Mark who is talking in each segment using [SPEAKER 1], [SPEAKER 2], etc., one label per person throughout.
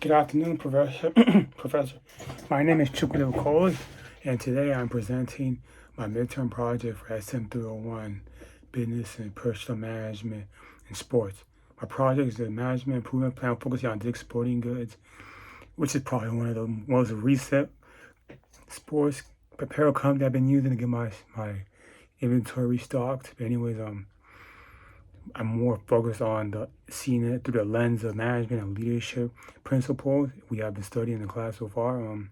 [SPEAKER 1] Good afternoon, Professor. Professor. My name is Chukwudi Okoli, and today I'm presenting my midterm project for SM301, Business and Personal Management in Sports. My project is the management improvement plan focusing on Dick's Sporting Goods, which is probably one of the most recent sports apparel companies I've been using to get my inventory restocked. But anyways, I'm more focused on seeing it through the lens of management and leadership principles we have been studying in the class so far. I'm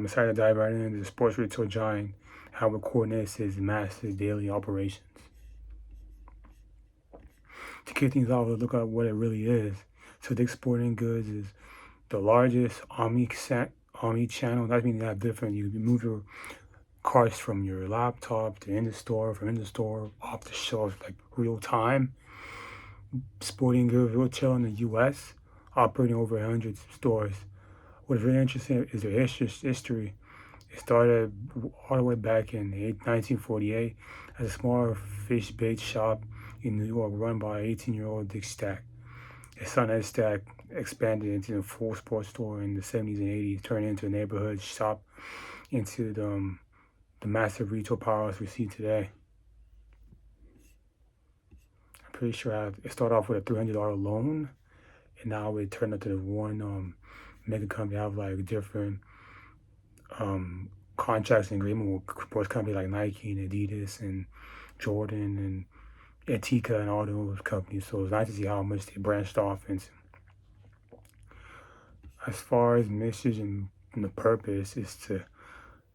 [SPEAKER 1] excited to dive right into the sports retail giant, how it coordinates its massive daily operations. To kick things off, let's look at what it really is. So Dick's Sporting Goods is the largest omni-channel. That means they have different. You move your carts from your laptop to in the store, from in the store off the shelf, like real time. Sporting goods retail in the U.S., operating over 100 stores. What's really interesting is their history. It started all the way back in 1948 as a small fish bait shop in New York run by 18-year-old Dick Stack. His son Ed Stack expanded into a full sports store in the 70s and 80s, turning into a neighborhood shop into the massive retail powerhouse we see today. I'm pretty sure it started off with a $300 loan, and now it turned into the one mega company. Have like different contracts and agreement with sports companies like Nike and Adidas and Jordan and Antica and all those companies. So it's nice to see how much they branched off into. As far as message and the purpose is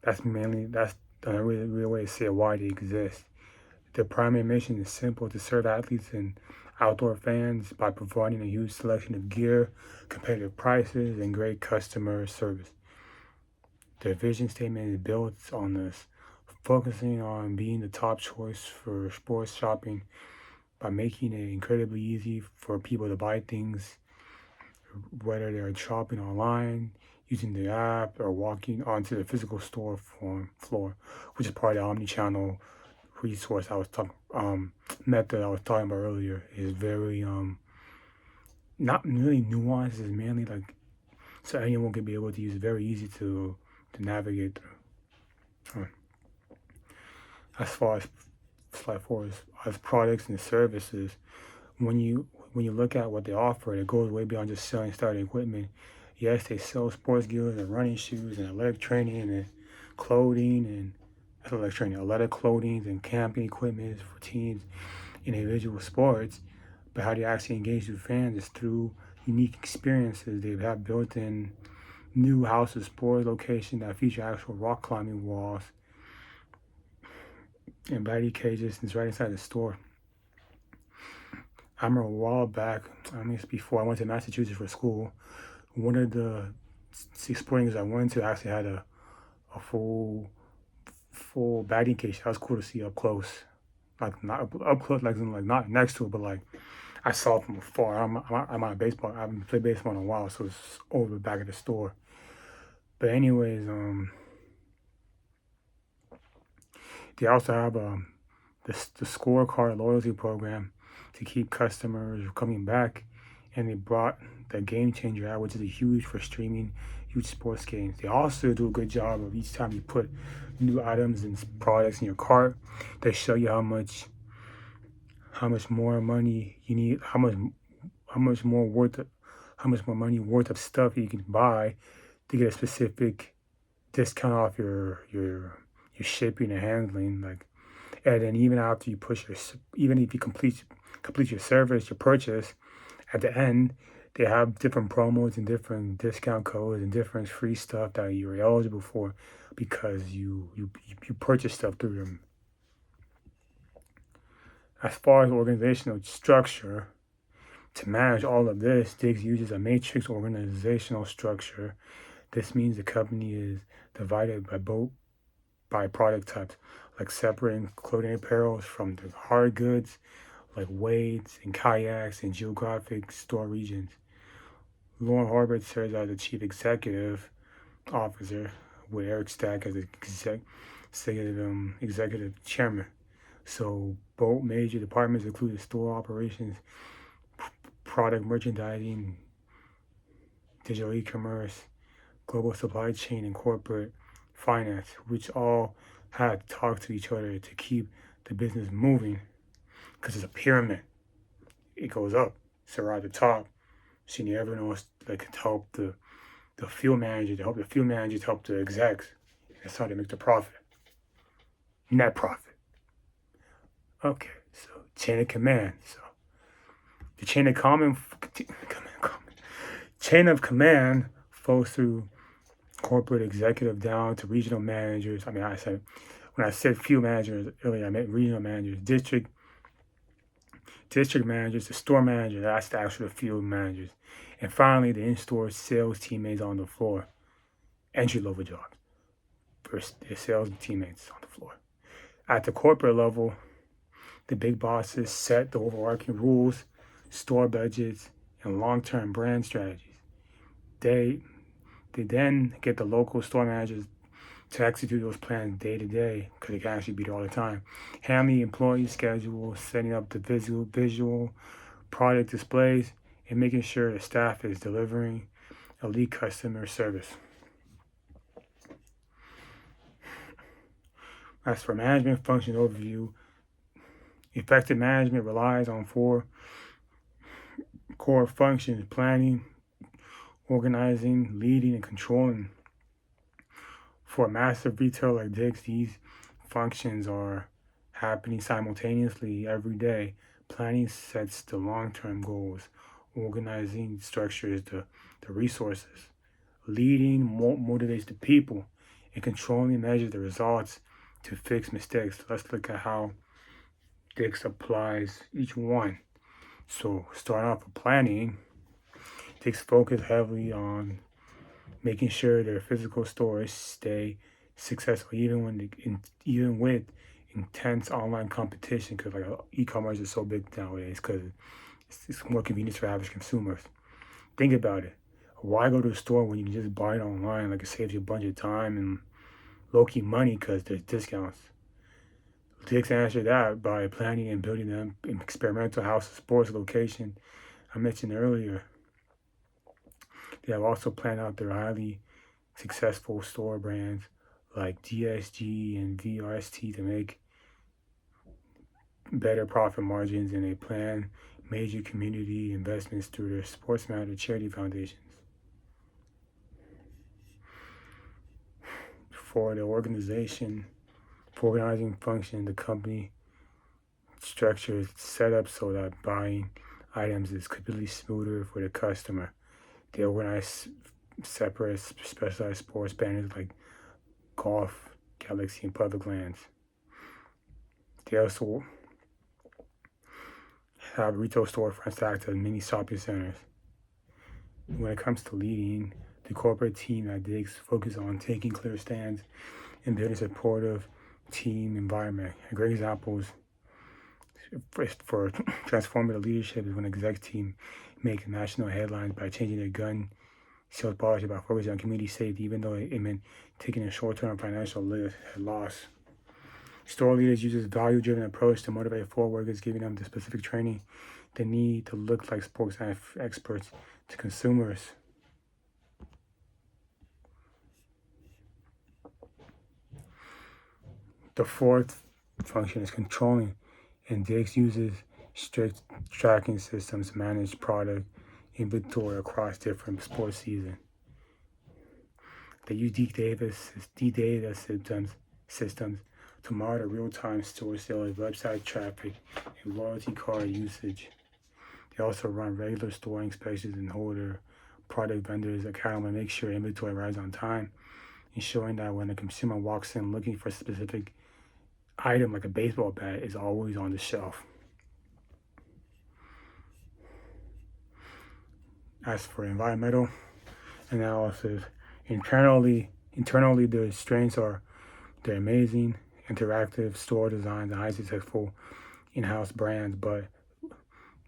[SPEAKER 1] that's the real way to say why they exist. Their primary mission is simple: to serve athletes and outdoor fans by providing a huge selection of gear, competitive prices, and great customer service. Their vision statement is built on this, focusing on being the top choice for sports shopping by making it incredibly easy for people to buy things, whether they're shopping online, using the app, or walking onto the physical store floor, which is part of the omni-channel resource I was talking method I was talking about earlier. Is very not really nuanced. It's mainly like so anyone can be able to use it. Very easy to navigate through. As far as products and services, when you look at what they offer, it goes way beyond just selling starting equipment. Yes, they sell sports gear and running shoes and athletic training and clothing and athletic clothing and camping equipment for teams in individual sports. But how they actually engage with fans is through unique experiences. They have built-in new House of Sports locations that feature actual rock climbing walls and batting cages. It's right inside the store. I remember a while back, it's before I went to Massachusetts for school, one of the sporting goods I went to actually had a full batting cage. That was cool to see up close. Like not up close, like not next to it, but like I saw it from afar. I'm on baseball. I haven't played baseball in a while, so it's over the back of the store. But anyways, they also have the scorecard loyalty program to keep customers coming back, and they brought the Game Changer out, which is huge for streaming huge sports games. They also do a good job of each time you put new items and products in your cart, they show you how much more money you need, how much more money worth of stuff you can buy to get a specific discount off your shipping and handling. Like, and then even after you even if you complete your service, your purchase, at the end they have different promos and different discount codes and different free stuff that you're eligible for because you purchase stuff through them. As far as organizational structure, to manage all of this, Diggs uses a matrix organizational structure. This means the company is divided by product types, like separating clothing and apparel from the hard goods, like weights and kayaks and geographic store regions. Lauren Harbert serves as the chief executive officer, with Eric Stack as the executive chairman. So both major departments include store operations, product merchandising, digital e-commerce, global supply chain, and corporate finance, which all had to talk to each other to keep the business moving because it's a pyramid. It goes up. So right at the top, senior everyone else that can help the field manager to help the field managers help the execs. That's how they make the profit. Net profit. Okay, so chain of command. So the chain of command flows through corporate executive down to regional managers. I mean, when I said field managers earlier, I meant regional managers, district managers, the store manager. That's the actual field managers, and finally the in-store sales teammates on the floor. Entry-level jobs versus the sales teammates on the floor. At the corporate level, the big bosses set the overarching rules, store budgets, and long-term brand strategies. They then get the local store managers to execute those plans day to day because they can actually be there all the time. Handling employee schedules, setting up the visual product displays, and making sure the staff is delivering elite customer service. As for management function overview, effective management relies on 4 core functions: planning, organizing, leading, and controlling. For a massive retailer like Dick's, these functions are happening simultaneously every day. Planning sets the long-term goals. Organizing structures the resources. Leading motivates the people. And controlling measures the results to fix mistakes. Let's look at how Dick's applies each one. So starting off with planning, Dick's focus heavily on making sure their physical stores stay successful even with intense online competition, because e-commerce is so big nowadays because it's more convenient for average consumers. Think about it. Why go to a store when you can just buy it online? It saves you a bunch of time and low-key money because there's discounts. Dick's answered that by planning and building an experimental house of sports location I mentioned earlier. They have also planned out their highly successful store brands like DSG and VRST to make better profit margins, and they plan major community investments through their Sports Matter charity foundations. For the organizing function, the company structure is set up so that buying items is completely smoother for the customer. They organize separate specialized sports banners like Golf, Galaxy, and Public Lands. They also have retail storefronts to act as mini shopping centers. When it comes to leading, the corporate team at Dick's focus on taking clear stands and building a supportive team environment. A great example for transformative leadership is when exec team make national headlines by changing their gun sales policy by focusing on community safety, even though it meant taking a short-term financial loss. Store leaders use this value-driven approach to motivate floor workers, giving them the specific training they need to look like sports experts to consumers. The fourth function is controlling, and Dick's uses strict tracking systems to manage product inventory across different sports seasons. They use data systems to monitor real-time store sales, website traffic, and loyalty card usage. They also run regular store inspections and hold their product vendors accountable and make sure inventory arrives on time, ensuring that when a consumer walks in looking for a specific item like a baseball bat, is always on the shelf. As for environmental analysis, internally their strengths are their amazing interactive store designs and high successful in-house brands, but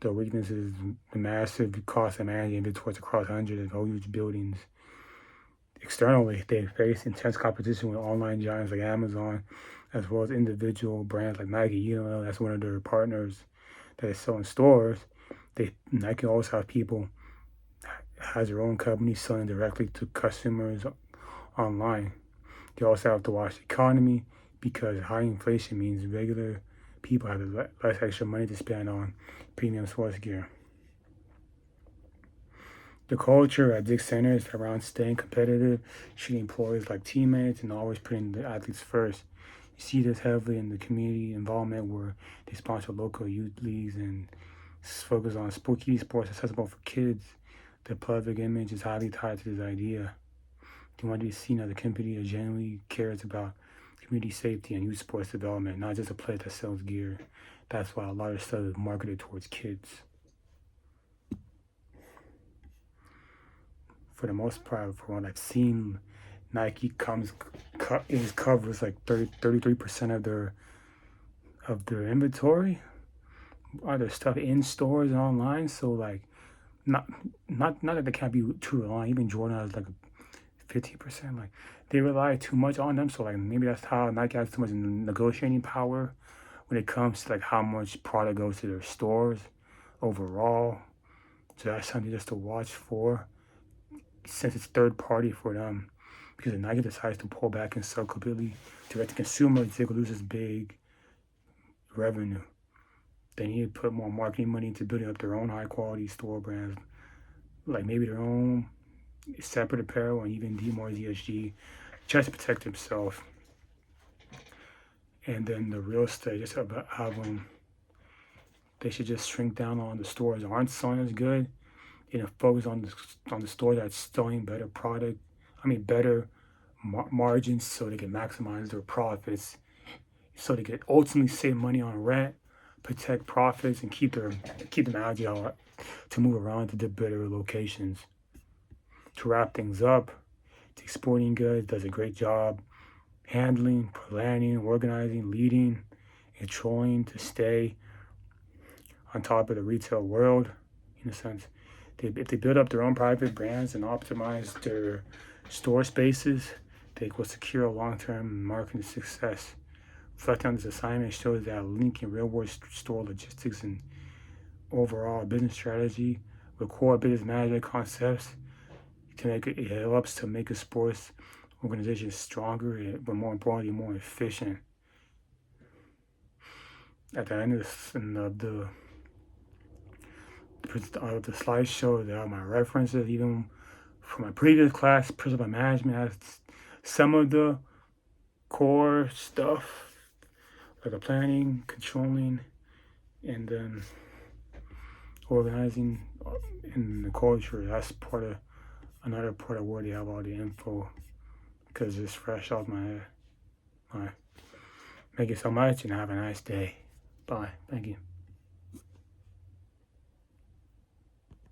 [SPEAKER 1] the weakness is the massive cost of managing inventories across hundreds of huge buildings. Externally, they face intense competition with online giants like Amazon, as well as individual brands like Nike. That's one of their partners that is selling stores. Nike also have people has their own company selling directly to consumers online. They also have to watch the economy because high inflation means regular people have less extra money to spend on premium sports gear. The culture at Dick Center is around staying competitive, treating employees like teammates, and always putting the athletes first. You see this heavily in the community involvement where they sponsor local youth leagues and focus on spooky sports accessible for kids. The public image is highly tied to this idea. They want to be seen as a company that genuinely cares about community safety and youth sports development, not just a place that sells gear. That's why a lot of stuff is marketed towards kids. For the most part, from what I've seen, Nike covers like 33% of their inventory, other stuff in stores and online. So like, not that they can't be too reliant. Even Jordan has like 15%. Like they rely too much on them. So like maybe that's how Nike has too much negotiating power when it comes to like how much product goes to their stores overall. So that's something just to watch for, since it's third party for them. Because if Nike decides to pull back and sell completely direct to consumer, they could lose this big revenue. They need to put more marketing money into building up their own high quality store brands, like maybe their own separate apparel and even do more ESG, just to protect themselves. And then the real estate, just have them. They should just shrink down on the stores that aren't selling as good, and focus on the store that's selling better product. Better margins, so they can maximize their profits, so they can ultimately save money on rent, protect profits, and keep them agile to move around to the better locations. To wrap things up, the Sporting Goods does a great job handling, planning, organizing, leading, and controlling to stay on top of the retail world. In a sense, if they build up their own private brands and optimize their store spaces, they will secure a long-term marketing success. Reflecting on this assignment shows that linking real-world store logistics and overall business strategy with core business management concepts to make it helps to make a sports organization stronger, but more importantly, more efficient. At the end of the slideshow, there are my references, even from my previous class. Principal management has some of the core stuff, like the planning, controlling, and then organizing in the culture. That's another part of where they have all the info, because it's fresh off my head. All right. Thank you so much and have a nice day. Bye. Thank you.